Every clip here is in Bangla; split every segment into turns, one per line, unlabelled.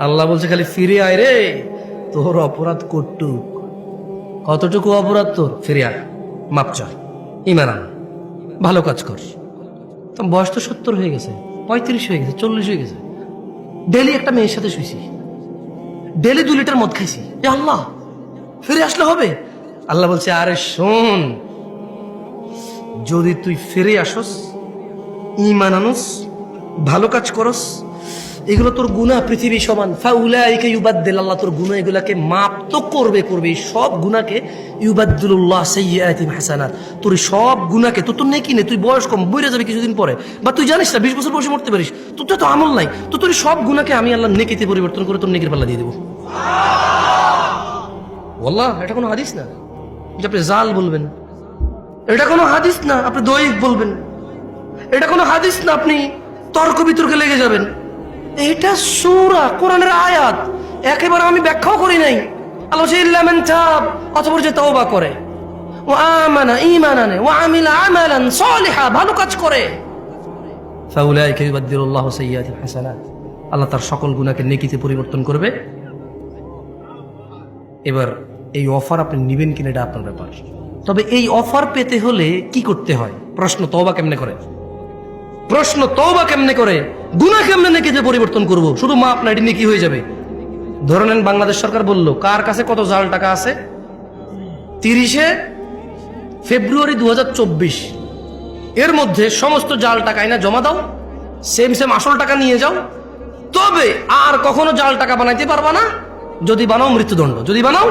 আল্লাহ বলছে খালি ফিরে আয় রে, তোর অপরাধ কতটুকু অপরাধ তোর, ফিরে আয়, মাপ চা, ইমান আন, ভালো কাজ কর। তোর বয়স তো 70 হয়ে গেছে, 35 হয়ে গেছে, 40 হয়ে গেছে, ডেলি একটা মেয়ের সাথে শুইছি, ডেলি 2 লিটার মদ খাইছি, এ আল্লাহ ফিরে আসলে হবে? আল্লাহ বলছে আরে শোন, যদি তুই ফিরে আসস, ঈমান আনস, ভালো কাজ করস, এগুলো তোর গুনাহ পৃথিবী সমান, ফাউলাইকা ইউবাদদিল, আল্লাহ তোর গুনাহ এগুলাকে মাপ তো করবে, সব গুনাহকে ইউবাদদিলুল্লাহ সাইয়্যাতিহিম হাসানাত, তোর সব গুনাহকে, তোর নেকি নেই, তুই বয়স কম, বইরা যাবে কিছুদিন পরে, বা তুই জানিস না 20 বছর বয়সে মরতে পারিস, তোর তো আমল নাই, তো তোর সব গুনাহকে আমি আল্লাহ নেকিতে পরিবর্তন করে তোর নেকির পাল্লা দিয়ে দেবো। ওয়াল্লাহ, এটা কোনো হাদিস না যে আপনি জাল বলবেন, এটা কোনো হাদিস না আপনি দৈহিক বলবেন, এটা কোনো হাদিস না আপনি তর্ক বিতর্কে লেগে যাবেন, এটা সূরা কোরআনের আয়াত, একেবারে আমি ব্যাখ্যাও করি নাই। আল্লাহ বলছে ইল্লা মান তাব, অতঃপর যে তওবা করে, ওয়া আমানা ঈমান আনে, ওয়া আমিলা আমালান সালিহা, ভালো কাজ করে, ফাউলাইকা ইউবাদদিলুল্লাহু সাইয়্যাতিহিম হাসানাত, আল্লাহ তার সকল গুনাহকে নেকিতে পরিবর্তন করবে। এবার এই অফার আপনি নেবেন কিনা এটা আপনার ব্যাপার, তবে এই অফার পেতে হলে কি করতে হয়? প্রশ্ন তওবা কেমনে করে, প্রশ্ন তওবা কেমনে করে, গুনাহ কেমনে নেকিতে পরিবর্তন করব? শুধু মাপ না, এটি নেকি হয়ে যাবে। ধরে নেন বাংলাদেশ সরকার বলল কার কাছে কত জাল টাকা আছে, 30শে ফেব্রুয়ারি 2024 এর মধ্যে সমস্ত জাল টাকা আইনা জমা দাও, সেম আসল টাকা নিয়ে যাও, তবে আর কখনো জাল টাকা বানাইতে পারবা না, যদি বানাও মৃত্যুদণ্ড, যদি বানাও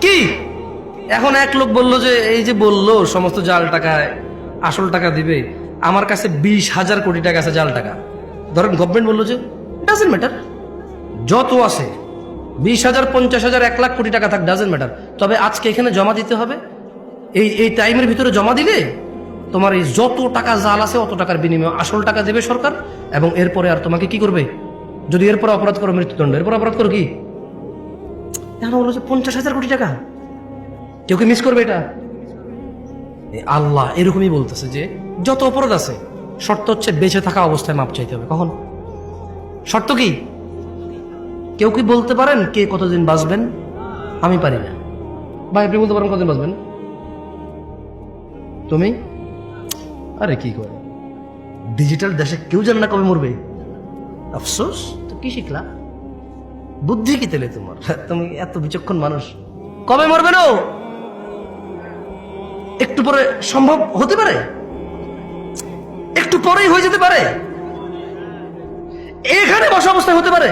কি। এখন এক লোক বলল যে এই যে বললো সমস্ত জাল টাকায় আসল টাকা দিবে, আমার কাছে 20,000 কোটি টাকা আছে জাল টাকা, ধরেন গভর্নমেন্ট বললো যে ডাজেন্ট ম্যাটার, যত আছে 20,000, 50,000, 1 লাখ কোটি টাকা থাক, ডাজেন্ট ম্যাটার, তবে আজকে এখানে জমা দিতে হবে, এই টাইমের ভিতরে জমা দিলে তোমার এই যত টাকা জাল আছে অত টাকার বিনিময়ে আসল টাকা দেবে সরকার, এবং এরপরে আর তোমাকে কি করবে, যদি এরপরে অপরাধ করো মৃত্যুদণ্ড, এরপর অপরাধ করো কি। এখন বললো যে 50,000 কোটি টাকা, কেউ কি মিস করবে এটা? আল্লাহ এরকমই বলতেছে যে যত অপরাধ আছে, শর্ত হচ্ছে বেঁচে থাকা অবস্থায় মাপ চাইতে হবে। কখন? শর্ত কি? কেউ কি বলতে পারেন কে কতদিন বাঁচবেন? আমি পারি না। ভাই আপনি বলতে পারেন কতদিন বাঁচবেন? তুমি? আরে কি করে, ডিজিটাল দেশে কেউ জানে না কবে মরবে। আফসোস, তো কি শিখলা? বুদ্ধি কি তেলে তোমার? তুমি এত বিচক্ষণ মানুষ, কবে মরবে না একটু পরে সম্ভব হতে পারে, একটু পরেই হয়ে যেতে পারে, এখানে বসা অবস্থায় হতে পারে।